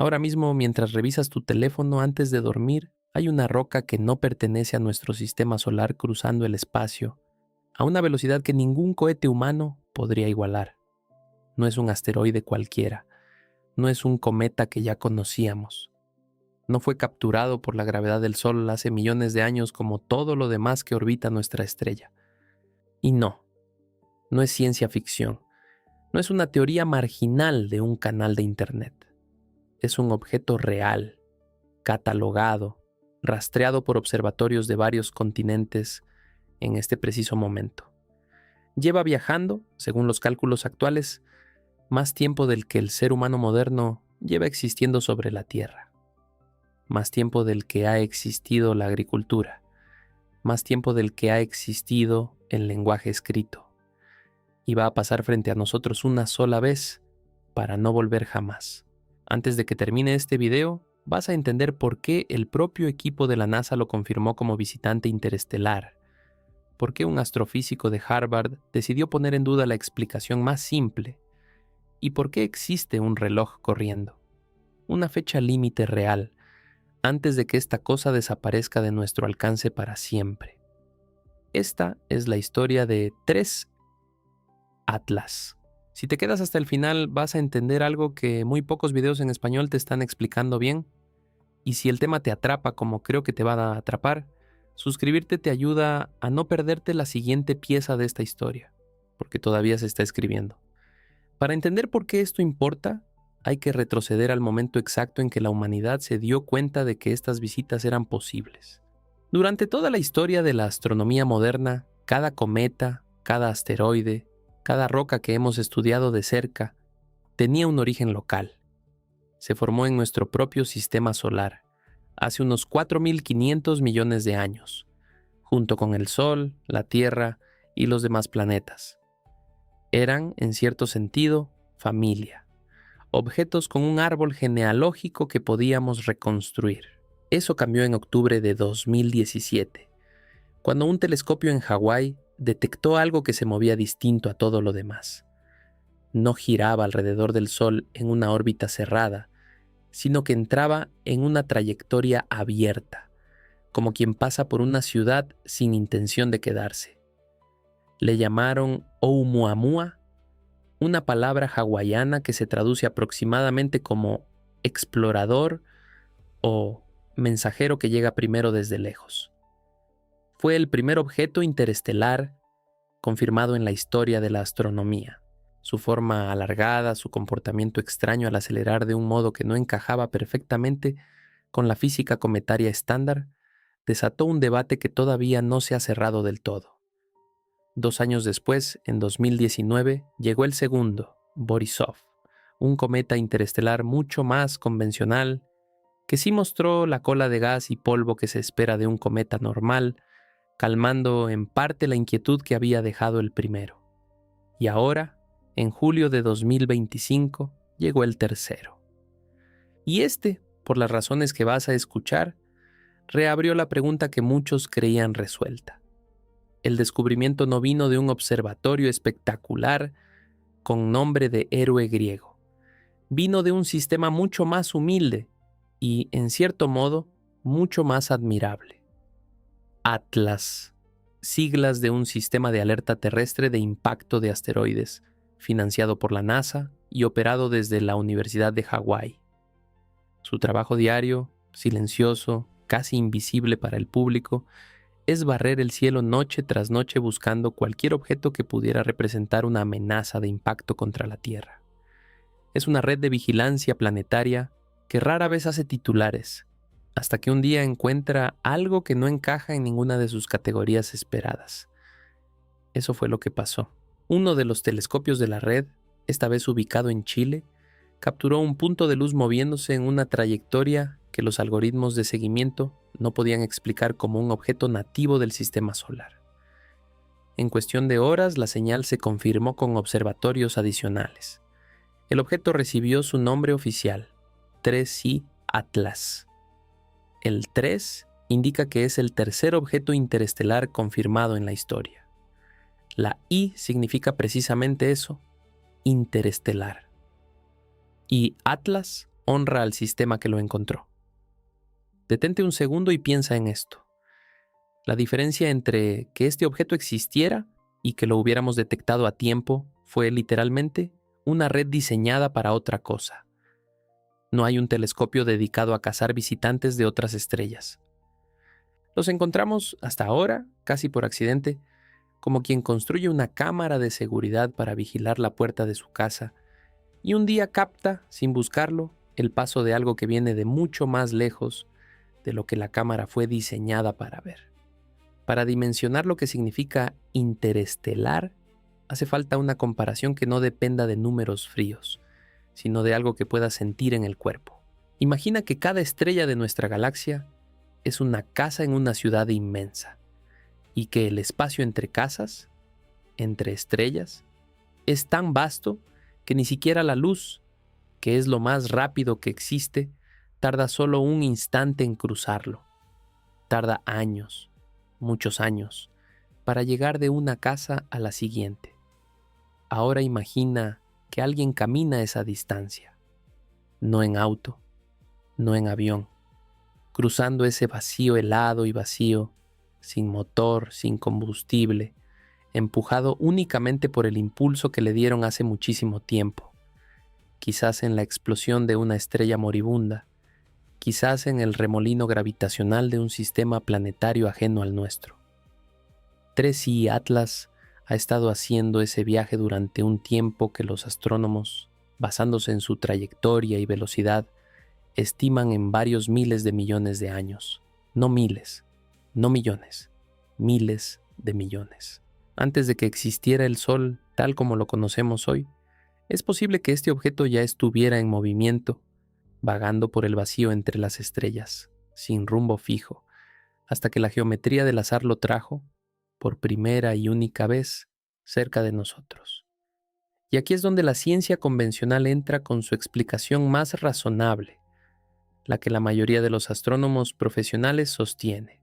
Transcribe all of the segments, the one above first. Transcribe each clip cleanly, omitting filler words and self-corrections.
Ahora mismo, mientras revisas tu teléfono antes de dormir, hay una roca que no pertenece a nuestro sistema solar cruzando el espacio a una velocidad que ningún cohete humano podría igualar. No es un asteroide cualquiera, no es un cometa que ya conocíamos. No fue capturado por la gravedad del Sol hace millones de años como todo lo demás que orbita nuestra estrella. Y no es ciencia ficción, no es una teoría marginal de un canal de Internet. Es un objeto real, catalogado, rastreado por observatorios de varios continentes en este preciso momento. Lleva viajando, según los cálculos actuales, más tiempo del que el ser humano moderno lleva existiendo sobre la Tierra. Más tiempo del que ha existido la agricultura. Más tiempo del que ha existido el lenguaje escrito. Y va a pasar frente a nosotros una sola vez para no volver jamás. Antes de que termine este video, vas a entender por qué el propio equipo de la NASA lo confirmó como visitante interestelar. Por qué un astrofísico de Harvard decidió poner en duda la explicación más simple. Y por qué existe un reloj corriendo. Una fecha límite real, antes de que esta cosa desaparezca de nuestro alcance para siempre. Esta es la historia de 3 Atlas. Si te quedas hasta el final vas a entender algo que muy pocos videos en español te están explicando bien. Y si el tema te atrapa como creo que te va a atrapar, suscribirte te ayuda a no perderte la siguiente pieza de esta historia, porque todavía se está escribiendo. Para entender por qué esto importa, hay que retroceder al momento exacto en que la humanidad se dio cuenta de que estas visitas eran posibles. Durante toda la historia de la astronomía moderna, cada cometa, cada asteroide, cada roca que hemos estudiado de cerca, tenía un origen local. Se formó en nuestro propio sistema solar, hace unos 4.500 millones de años, junto con el Sol, la Tierra y los demás planetas. Eran, en cierto sentido, familia, objetos con un árbol genealógico que podíamos reconstruir. Eso cambió en octubre de 2017, cuando un telescopio en Hawái detectó algo que se movía distinto a todo lo demás. No giraba alrededor del Sol en una órbita cerrada, sino que entraba en una trayectoria abierta, como quien pasa por una ciudad sin intención de quedarse. Le llamaron Oumuamua, una palabra hawaiana que se traduce aproximadamente como explorador o mensajero que llega primero desde lejos. Fue el primer objeto interestelar confirmado en la historia de la astronomía. Su forma alargada, su comportamiento extraño al acelerar de un modo que no encajaba perfectamente con la física cometaria estándar, desató un debate que todavía no se ha cerrado del todo. 2 años después, en 2019, llegó el segundo, Borisov, un cometa interestelar mucho más convencional, que sí mostró la cola de gas y polvo que se espera de un cometa normal, calmando en parte la inquietud que había dejado el primero. Y ahora, en julio de 2025, llegó el tercero. Y por las razones que vas a escuchar, reabrió la pregunta que muchos creían resuelta. El descubrimiento no vino de un observatorio espectacular con nombre de héroe griego. Vino de un sistema mucho más humilde y, en cierto modo, mucho más admirable. Atlas, siglas de un sistema de alerta terrestre de impacto de asteroides, financiado por la NASA y operado desde la Universidad de Hawái. Su trabajo diario, silencioso, casi invisible para el público, es barrer el cielo noche tras noche buscando cualquier objeto que pudiera representar una amenaza de impacto contra la Tierra. Es una red de vigilancia planetaria que rara vez hace titulares, hasta que un día encuentra algo que no encaja en ninguna de sus categorías esperadas. Eso fue lo que pasó. Uno de los telescopios de la red, esta vez ubicado en Chile, capturó un punto de luz moviéndose en una trayectoria que los algoritmos de seguimiento no podían explicar como un objeto nativo del sistema solar. En cuestión de horas, la señal se confirmó con observatorios adicionales. El objeto recibió su nombre oficial, 3C Atlas. El 3 indica que es el tercer objeto interestelar confirmado en la historia. La I significa precisamente eso, interestelar. Y Atlas honra al sistema que lo encontró. Detente un segundo y piensa en esto. La diferencia entre que este objeto existiera y que lo hubiéramos detectado a tiempo fue literalmente una red diseñada para otra cosa. No hay un telescopio dedicado a cazar visitantes de otras estrellas. Los encontramos hasta ahora, casi por accidente, como quien construye una cámara de seguridad para vigilar la puerta de su casa y un día capta, sin buscarlo, el paso de algo que viene de mucho más lejos de lo que la cámara fue diseñada para ver. Para dimensionar lo que significa interestelar, hace falta una comparación que no dependa de números fríos, sino de algo que puedas sentir en el cuerpo. Imagina que cada estrella de nuestra galaxia es una casa en una ciudad inmensa, y que el espacio entre casas, entre estrellas, es tan vasto que ni siquiera la luz, que es lo más rápido que existe, tarda solo un instante en cruzarlo. Tarda años, muchos años, para llegar de una casa a la siguiente. Ahora imagina que alguien camina esa distancia, no en auto, no en avión, cruzando ese vacío helado y vacío, sin motor, sin combustible, empujado únicamente por el impulso que le dieron hace muchísimo tiempo, quizás en la explosión de una estrella moribunda, quizás en el remolino gravitacional de un sistema planetario ajeno al nuestro. 3i Atlas ha estado haciendo ese viaje durante un tiempo que los astrónomos, basándose en su trayectoria y velocidad, estiman en varios miles de millones de años. No miles, no millones, miles de millones. Antes de que existiera el Sol tal como lo conocemos hoy, es posible que este objeto ya estuviera en movimiento, vagando por el vacío entre las estrellas, sin rumbo fijo, hasta que la geometría del azar lo trajo, por primera y única vez, cerca de nosotros. Y aquí es donde la ciencia convencional entra con su explicación más razonable, la que la mayoría de los astrónomos profesionales sostiene.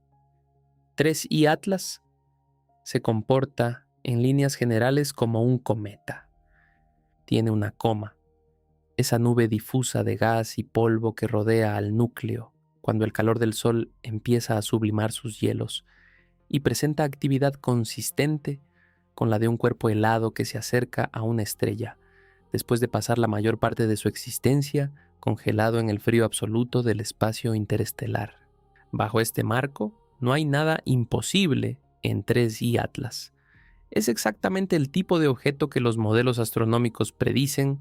3i Atlas se comporta en líneas generales como un cometa. Tiene una coma, esa nube difusa de gas y polvo que rodea al núcleo cuando el calor del Sol empieza a sublimar sus hielos y presenta actividad consistente con la de un cuerpo helado que se acerca a una estrella, después de pasar la mayor parte de su existencia congelado en el frío absoluto del espacio interestelar. Bajo este marco, no hay nada imposible en 3i Atlas. Es exactamente el tipo de objeto que los modelos astronómicos predicen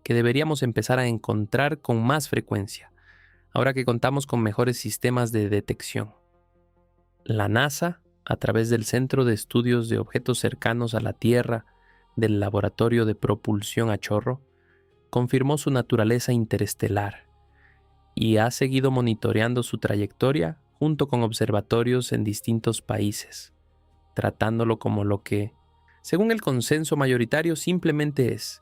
que deberíamos empezar a encontrar con más frecuencia, ahora que contamos con mejores sistemas de detección. La NASA, a través del Centro de Estudios de Objetos Cercanos a la Tierra del Laboratorio de Propulsión a Chorro, confirmó su naturaleza interestelar y ha seguido monitoreando su trayectoria junto con observatorios en distintos países, tratándolo como lo que, según el consenso mayoritario, simplemente es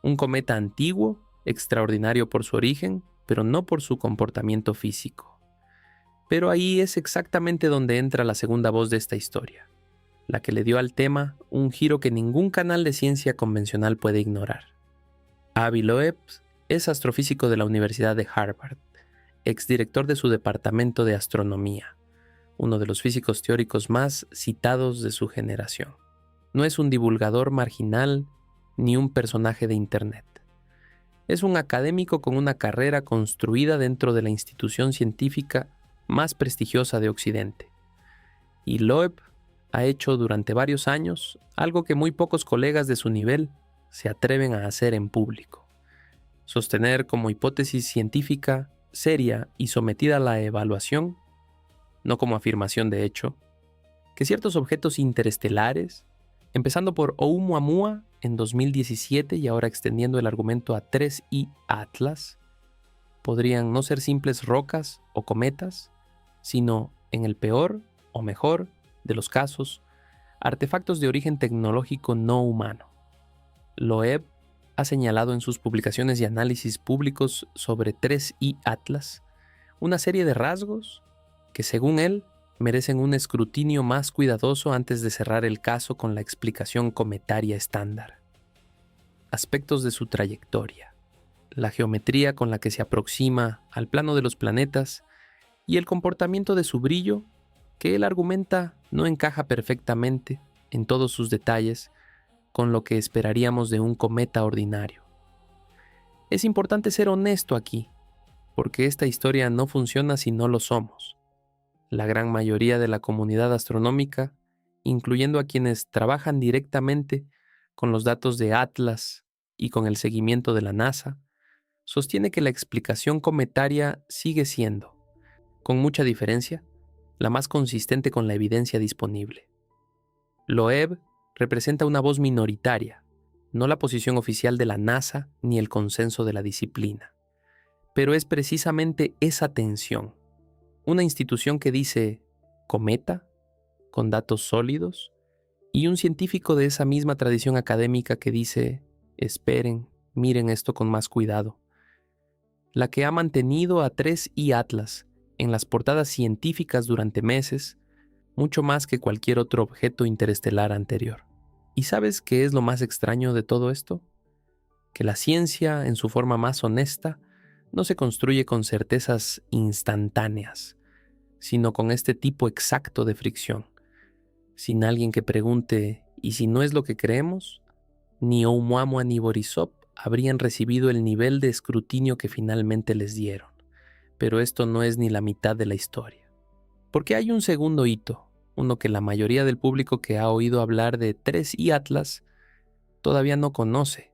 un cometa antiguo, extraordinario por su origen, pero no por su comportamiento físico. Pero ahí es exactamente donde entra la segunda voz de esta historia, la que le dio al tema un giro que ningún canal de ciencia convencional puede ignorar. Avi Loeb es astrofísico de la Universidad de Harvard, exdirector de su departamento de astronomía, uno de los físicos teóricos más citados de su generación. No es un divulgador marginal ni un personaje de Internet. Es un académico con una carrera construida dentro de la institución científica más prestigiosa de Occidente. Y Loeb ha hecho durante varios años algo que muy pocos colegas de su nivel se atreven a hacer en público: sostener como hipótesis científica seria y sometida a la evaluación, no como afirmación de hecho, que ciertos objetos interestelares, empezando por Oumuamua en 2017 y ahora extendiendo el argumento a 3i Atlas, podrían no ser simples rocas o cometas, sino, en el peor o mejor de los casos, artefactos de origen tecnológico no humano. Loeb ha señalado en sus publicaciones y análisis públicos sobre 3i Atlas una serie de rasgos que, según él, merecen un escrutinio más cuidadoso antes de cerrar el caso con la explicación cometaria estándar. Aspectos de su trayectoria. la geometría con la que se aproxima al plano de los planetas y el comportamiento de su brillo, que él argumenta no encaja perfectamente en todos sus detalles con lo que esperaríamos de un cometa ordinario. Es importante ser honesto aquí, porque esta historia no funciona si no lo somos. La gran mayoría de la comunidad astronómica, incluyendo a quienes trabajan directamente con los datos de Atlas y con el seguimiento de la NASA, sostiene que la explicación cometaria sigue siendo, con mucha diferencia, la más consistente con la evidencia disponible. Loeb representa una voz minoritaria, no la posición oficial de la NASA ni el consenso de la disciplina. Pero es precisamente esa tensión, una institución que dice cometa, con datos sólidos, y un científico de esa misma tradición académica que dice esperen, miren esto con más cuidado, la que ha mantenido a 3I Atlas en las portadas científicas durante meses, mucho más que cualquier otro objeto interestelar anterior. ¿Y sabes qué es lo más extraño de todo esto? Que la ciencia, en su forma más honesta, no se construye con certezas instantáneas, sino con este tipo exacto de fricción. Sin alguien que pregunte, ¿y si no es lo que creemos? Ni Oumuamua ni Borisov habrían recibido el nivel de escrutinio que finalmente les dieron. Pero esto no es ni la mitad de la historia. Porque hay un segundo hito, uno que la mayoría del público que ha oído hablar de 3I Atlas todavía no conoce.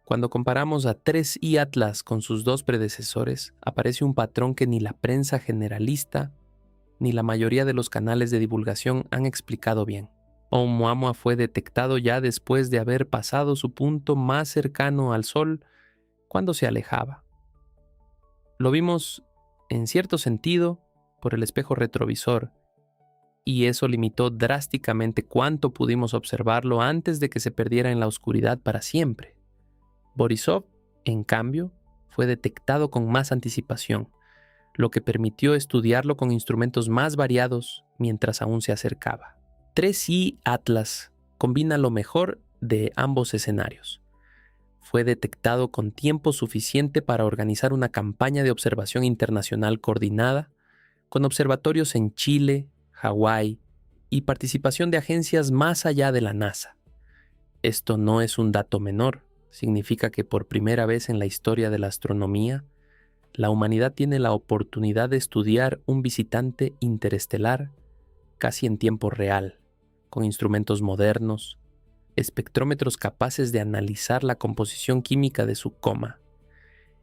Cuando comparamos a 3I Atlas con sus dos predecesores, aparece un patrón que ni la prensa generalista ni la mayoría de los canales de divulgación han explicado bien. Oumuamua fue detectado ya después de haber pasado su punto más cercano al Sol cuando se alejaba. Lo vimos, en cierto sentido, por el espejo retrovisor, y eso limitó drásticamente cuánto pudimos observarlo antes de que se perdiera en la oscuridad para siempre. Borisov, en cambio, fue detectado con más anticipación, lo que permitió estudiarlo con instrumentos más variados mientras aún se acercaba. 3I Atlas combina lo mejor de ambos escenarios. Fue detectado con tiempo suficiente para organizar una campaña de observación internacional coordinada, con observatorios en Chile, Hawái y participación de agencias más allá de la NASA. Esto no es un dato menor, significa que por primera vez en la historia de la astronomía, la humanidad tiene la oportunidad de estudiar un visitante interestelar casi en tiempo real, con instrumentos modernos, espectrómetros capaces de analizar la composición química de su coma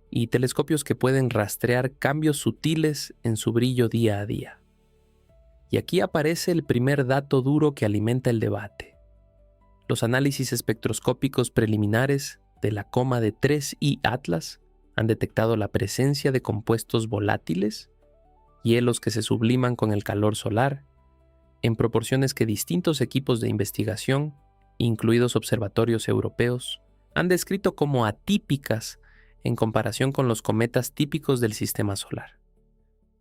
y telescopios que pueden rastrear cambios sutiles en su brillo día a día. Y aquí aparece el primer dato duro que alimenta el debate. Los análisis espectroscópicos preliminares de la coma de 3I Atlas han detectado la presencia de compuestos volátiles, hielos que se subliman con el calor solar, en proporciones que distintos equipos de investigación, incluidos observatorios europeos, han descrito como atípicas en comparación con los cometas típicos del sistema solar.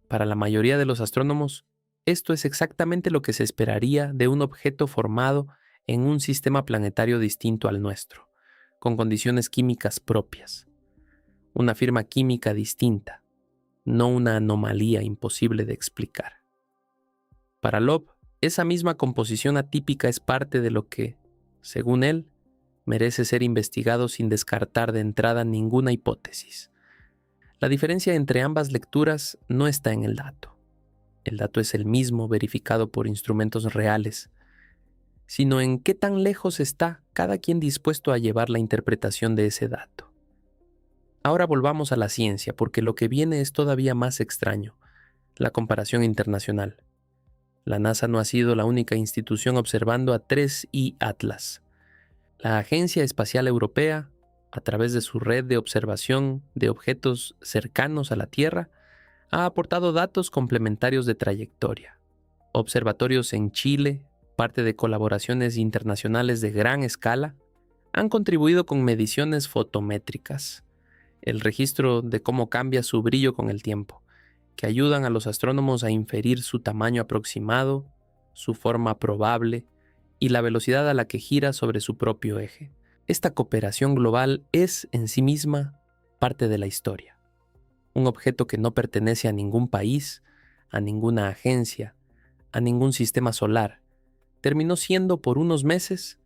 Para la mayoría de los astrónomos, esto es exactamente lo que se esperaría de un objeto formado en un sistema planetario distinto al nuestro, con condiciones químicas propias. Una firma química distinta, no una anomalía imposible de explicar. Para Loeb, esa misma composición atípica es parte de lo que, según él, merece ser investigado sin descartar de entrada ninguna hipótesis. La diferencia entre ambas lecturas no está en el dato. El dato es el mismo verificado por instrumentos reales, sino en qué tan lejos está cada quien dispuesto a llevar la interpretación de ese dato. Ahora volvamos a la ciencia, porque lo que viene es todavía más extraño, la comparación internacional. La NASA no ha sido la única institución observando a 3I Atlas. La Agencia Espacial Europea, a través de su red de observación de objetos cercanos a la Tierra, ha aportado datos complementarios de trayectoria. Observatorios en Chile, parte de colaboraciones internacionales de gran escala, han contribuido con mediciones fotométricas, el registro de cómo cambia su brillo con el tiempo, que ayudan a los astrónomos a inferir su tamaño aproximado, su forma probable y la velocidad a la que gira sobre su propio eje. Esta cooperación global es, en sí misma, parte de la historia. Un objeto que no pertenece a ningún país, a ninguna agencia, a ningún sistema solar, terminó siendo por unos meses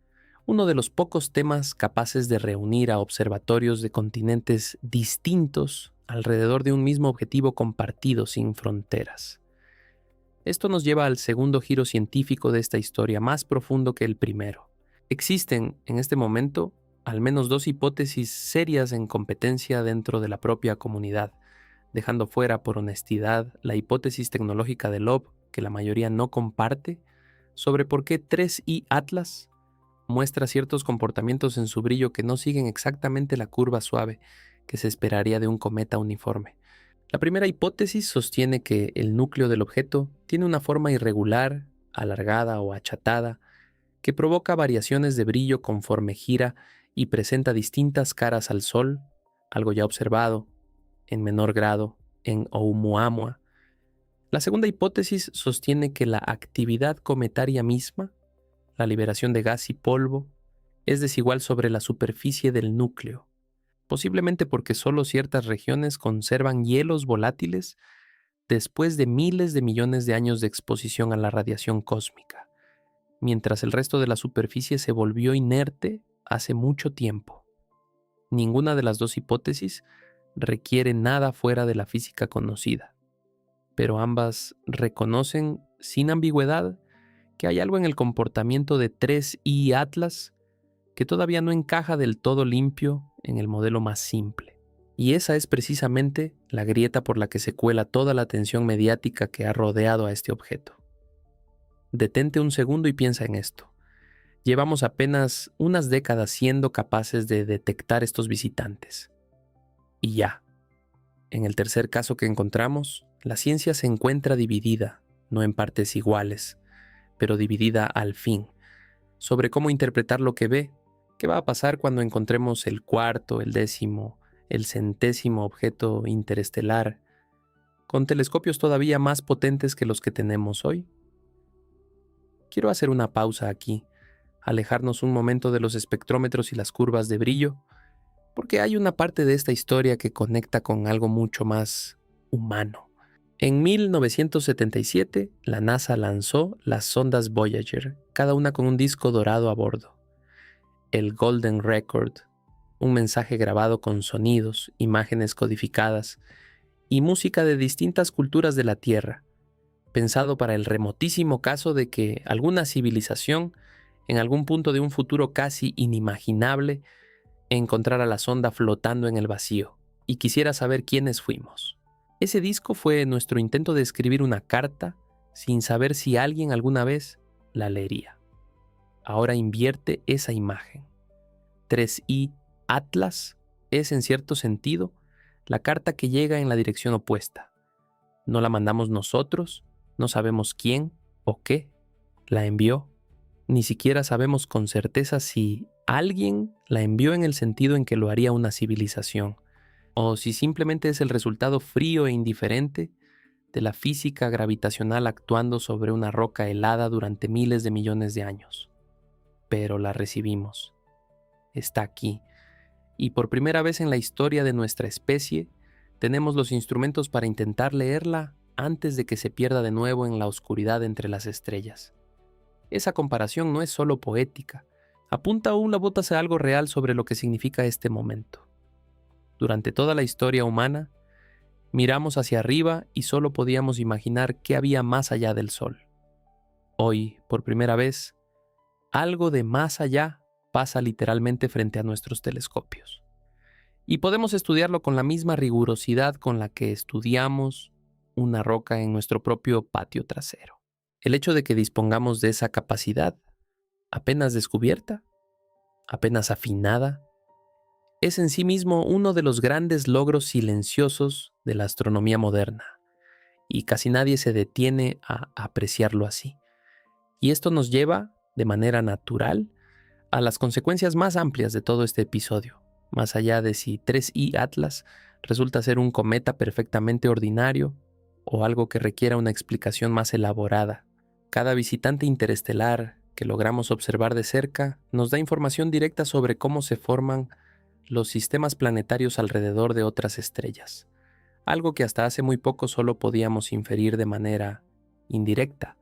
uno de los pocos temas capaces de reunir a observatorios de continentes distintos alrededor de un mismo objetivo compartido sin fronteras. Esto nos lleva al segundo giro científico de esta historia, más profundo que el primero. Existen, en este momento, al menos dos hipótesis serias en competencia dentro de la propia comunidad, dejando fuera por honestidad la hipótesis tecnológica de Loeb, que la mayoría no comparte, sobre por qué 3I Atlas muestra ciertos comportamientos en su brillo que no siguen exactamente la curva suave que se esperaría de un cometa uniforme. La primera hipótesis sostiene que el núcleo del objeto tiene una forma irregular, alargada o achatada, que provoca variaciones de brillo conforme gira y presenta distintas caras al Sol, algo ya observado, en menor grado, en Oumuamua. La segunda hipótesis sostiene que la actividad cometaria misma, la liberación de gas y polvo, es desigual sobre la superficie del núcleo, posiblemente porque solo ciertas regiones conservan hielos volátiles después de miles de millones de años de exposición a la radiación cósmica, mientras el resto de la superficie se volvió inerte hace mucho tiempo. Ninguna de las dos hipótesis requiere nada fuera de la física conocida, pero ambas reconocen sin ambigüedad que hay algo en el comportamiento de 3I Atlas que todavía no encaja del todo limpio en el modelo más simple. Y esa es precisamente la grieta por la que se cuela toda la atención mediática que ha rodeado a este objeto. Detente un segundo y piensa en esto. Llevamos apenas unas décadas siendo capaces de detectar estos visitantes. Y ya, en el tercer caso que encontramos, la ciencia se encuentra dividida, no en partes iguales, pero dividida al fin, sobre cómo interpretar lo que ve. ¿Qué va a pasar cuando encontremos el cuarto, el décimo, el centésimo objeto interestelar, con telescopios todavía más potentes que los que tenemos hoy? Quiero hacer una pausa aquí, alejarnos un momento de los espectrómetros y las curvas de brillo, porque hay una parte de esta historia que conecta con algo mucho más humano. En 1977, la NASA lanzó las sondas Voyager, cada una con un disco dorado a bordo. El Golden Record, un mensaje grabado con sonidos, imágenes codificadas y música de distintas culturas de la Tierra, pensado para el remotísimo caso de que alguna civilización, en algún punto de un futuro casi inimaginable, encontrara la sonda flotando en el vacío y quisiera saber quiénes fuimos. Ese disco fue nuestro intento de escribir una carta sin saber si alguien alguna vez la leería. Ahora invierte esa imagen. 3I Atlas es, en cierto sentido, la carta que llega en la dirección opuesta. No la mandamos nosotros, no sabemos quién o qué la envió. Ni siquiera sabemos con certeza si alguien la envió en el sentido en que lo haría una civilización, o si simplemente es el resultado frío e indiferente de la física gravitacional actuando sobre una roca helada durante miles de millones de años. Pero la recibimos. Está aquí. Y por primera vez en la historia de nuestra especie, tenemos los instrumentos para intentar leerla antes de que se pierda de nuevo en la oscuridad entre las estrellas. Esa comparación no es solo poética, apunta aún la bota a algo real sobre lo que significa este momento. Durante toda la historia humana, miramos hacia arriba y solo podíamos imaginar qué había más allá del Sol. Hoy, por primera vez, algo de más allá pasa literalmente frente a nuestros telescopios. Y podemos estudiarlo con la misma rigurosidad con la que estudiamos una roca en nuestro propio patio trasero. El hecho de que dispongamos de esa capacidad, apenas descubierta, apenas afinada, es en sí mismo uno de los grandes logros silenciosos de la astronomía moderna, y casi nadie se detiene a apreciarlo así. Y esto nos lleva, de manera natural, a las consecuencias más amplias de todo este episodio, más allá de si 3I Atlas resulta ser un cometa perfectamente ordinario o algo que requiera una explicación más elaborada. Cada visitante interestelar que logramos observar de cerca nos da información directa sobre cómo se forman los sistemas planetarios alrededor de otras estrellas, algo que hasta hace muy poco solo podíamos inferir de manera indirecta,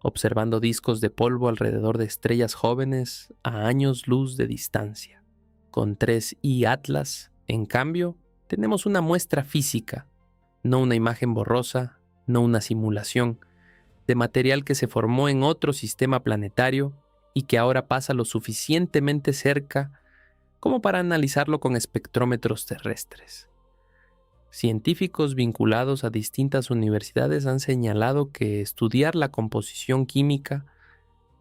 observando discos de polvo alrededor de estrellas jóvenes a años luz de distancia. Con 3I Atlas, en cambio, tenemos una muestra física, no una imagen borrosa, no una simulación, de material que se formó en otro sistema planetario y que ahora pasa lo suficientemente cerca como para analizarlo con espectrómetros terrestres. Científicos vinculados a distintas universidades han señalado que estudiar la composición química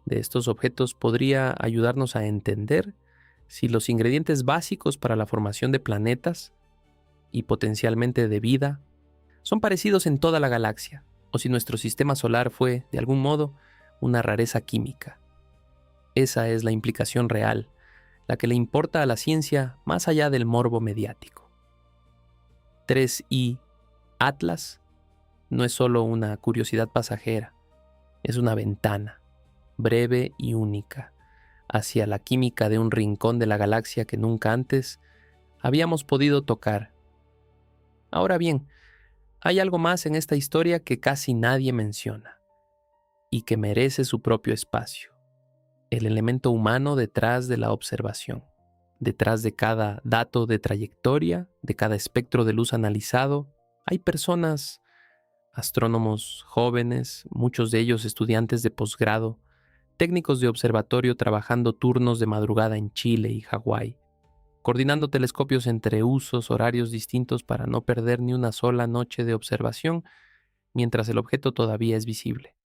de estos objetos podría ayudarnos a entender si los ingredientes básicos para la formación de planetas y potencialmente de vida son parecidos en toda la galaxia, o si nuestro sistema solar fue, de algún modo, una rareza química. Esa es la implicación real, la que le importa a la ciencia más allá del morbo mediático. 3I Atlas no es solo una curiosidad pasajera, es una ventana, breve y única, hacia la química de un rincón de la galaxia que nunca antes habíamos podido tocar. Ahora bien, hay algo más en esta historia que casi nadie menciona y que merece su propio espacio: el elemento humano detrás de la observación. Detrás de cada dato de trayectoria, de cada espectro de luz analizado, hay personas, astrónomos jóvenes, muchos de ellos estudiantes de posgrado, técnicos de observatorio trabajando turnos de madrugada en Chile y Hawái, coordinando telescopios entre usos horarios distintos para no perder ni una sola noche de observación mientras el objeto todavía es visible.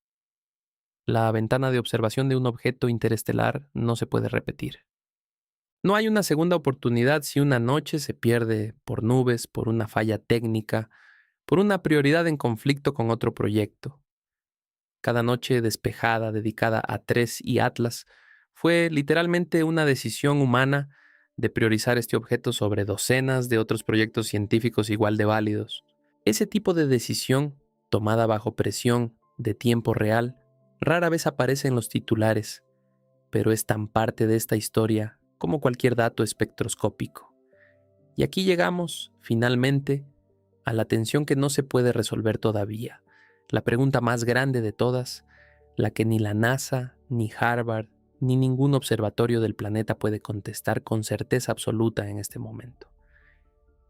La ventana de observación de un objeto interestelar no se puede repetir. No hay una segunda oportunidad si una noche se pierde por nubes, por una falla técnica, por una prioridad en conflicto con otro proyecto. Cada noche despejada dedicada a 3I Atlas fue literalmente una decisión humana de priorizar este objeto sobre docenas de otros proyectos científicos igual de válidos. Ese tipo de decisión, tomada bajo presión, de tiempo real, rara vez aparece en los titulares, pero es tan parte de esta historia como cualquier dato espectroscópico. Y aquí llegamos, finalmente, a la tensión que no se puede resolver todavía, la pregunta más grande de todas, la que ni la NASA, ni Harvard, ni ningún observatorio del planeta puede contestar con certeza absoluta en este momento.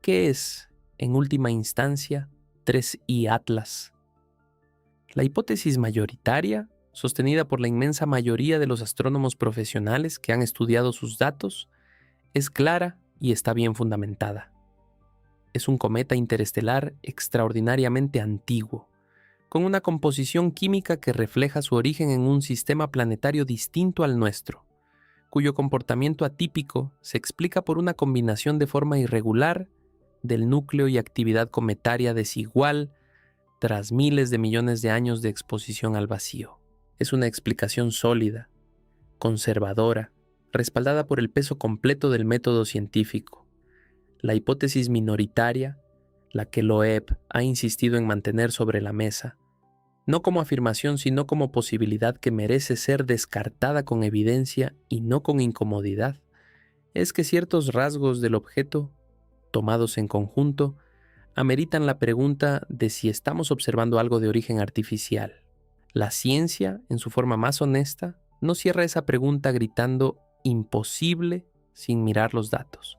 ¿Qué es, en última instancia, 3I Atlas? La hipótesis mayoritaria, sostenida por la inmensa mayoría de los astrónomos profesionales que han estudiado sus datos, es clara y está bien fundamentada. Es un cometa interestelar extraordinariamente antiguo, con una composición química que refleja su origen en un sistema planetario distinto al nuestro, cuyo comportamiento atípico se explica por una combinación de forma irregular del núcleo y actividad cometaria desigual tras miles de millones de años de exposición al vacío. Es una explicación sólida, conservadora, respaldada por el peso completo del método científico. La hipótesis minoritaria, la que Loeb ha insistido en mantener sobre la mesa, no como afirmación sino como posibilidad que merece ser descartada con evidencia y no con incomodidad, es que ciertos rasgos del objeto, tomados en conjunto, ameritan la pregunta de si estamos observando algo de origen artificial. La ciencia, en su forma más honesta, no cierra esa pregunta gritando imposible sin mirar los datos.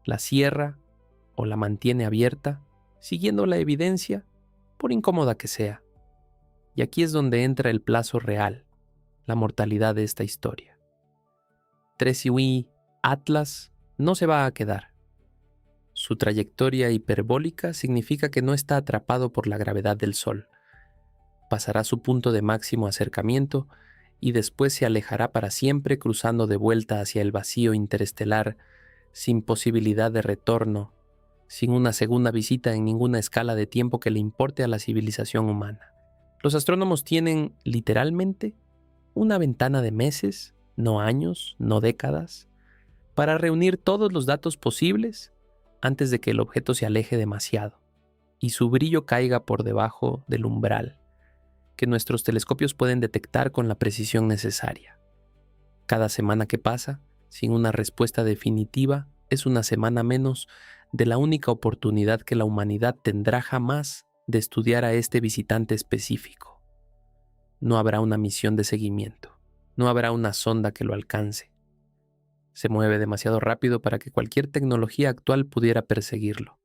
La cierra o la mantiene abierta, siguiendo la evidencia, por incómoda que sea. Y aquí es donde entra el plazo real, la mortalidad de esta historia. 3I Atlas no se va a quedar. Su trayectoria hiperbólica significa que no está atrapado por la gravedad del Sol. Pasará su punto de máximo acercamiento y después se alejará para siempre cruzando de vuelta hacia el vacío interestelar sin posibilidad de retorno, sin una segunda visita en ninguna escala de tiempo que le importe a la civilización humana. Los astrónomos tienen, literalmente, una ventana de meses, no años, no décadas, para reunir todos los datos posibles antes de que el objeto se aleje demasiado y su brillo caiga por debajo del umbral que nuestros telescopios pueden detectar con la precisión necesaria. Cada semana que pasa, sin una respuesta definitiva, es una semana menos de la única oportunidad que la humanidad tendrá jamás de estudiar a este visitante específico. No habrá una misión de seguimiento, no habrá una sonda que lo alcance. Se mueve demasiado rápido para que cualquier tecnología actual pudiera perseguirlo.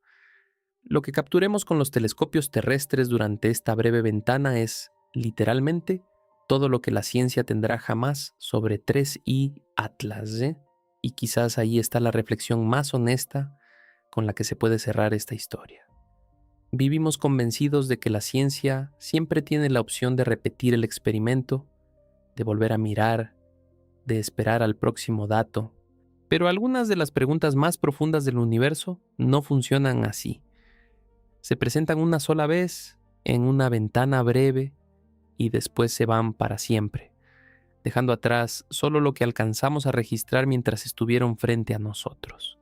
Lo que capturemos con los telescopios terrestres durante esta breve ventana es, literalmente, todo lo que la ciencia tendrá jamás sobre 3I Atlas, ¿eh? Y quizás ahí está la reflexión más honesta con la que se puede cerrar esta historia. Vivimos convencidos de que la ciencia siempre tiene la opción de repetir el experimento, de volver a mirar, de esperar al próximo dato. Pero algunas de las preguntas más profundas del universo no funcionan así. Se presentan una sola vez, en una ventana breve, y después se van para siempre, dejando atrás solo lo que alcanzamos a registrar mientras estuvieron frente a nosotros.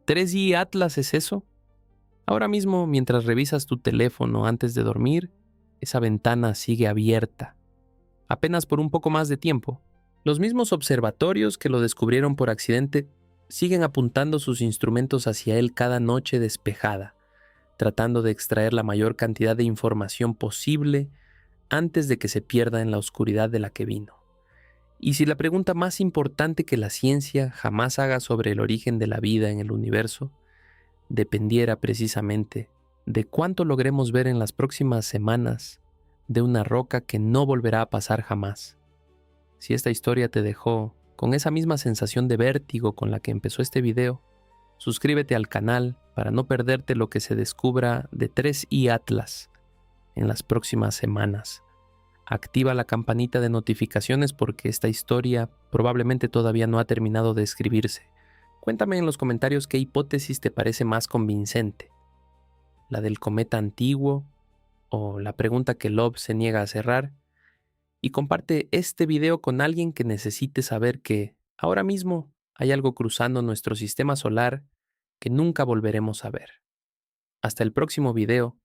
¿3i Atlas es eso? Ahora mismo, mientras revisas tu teléfono antes de dormir, esa ventana sigue abierta, apenas por un poco más de tiempo. Los mismos observatorios que lo descubrieron por accidente siguen apuntando sus instrumentos hacia él cada noche despejada, tratando de extraer la mayor cantidad de información posible antes de que se pierda en la oscuridad de la que vino. Y si la pregunta más importante que la ciencia jamás haga sobre el origen de la vida en el universo dependiera precisamente de cuánto logremos ver en las próximas semanas de una roca que no volverá a pasar jamás. Si esta historia te dejó con esa misma sensación de vértigo con la que empezó este video, suscríbete al canal para no perderte lo que se descubra de 3i Atlas en las próximas semanas. Activa la campanita de notificaciones porque esta historia probablemente todavía no ha terminado de escribirse. Cuéntame en los comentarios qué hipótesis te parece más convincente, la del cometa antiguo o la pregunta que Love se niega a cerrar, y comparte este video con alguien que necesite saber que ahora mismo hay algo cruzando nuestro sistema solar que nunca volveremos a ver. Hasta el próximo video.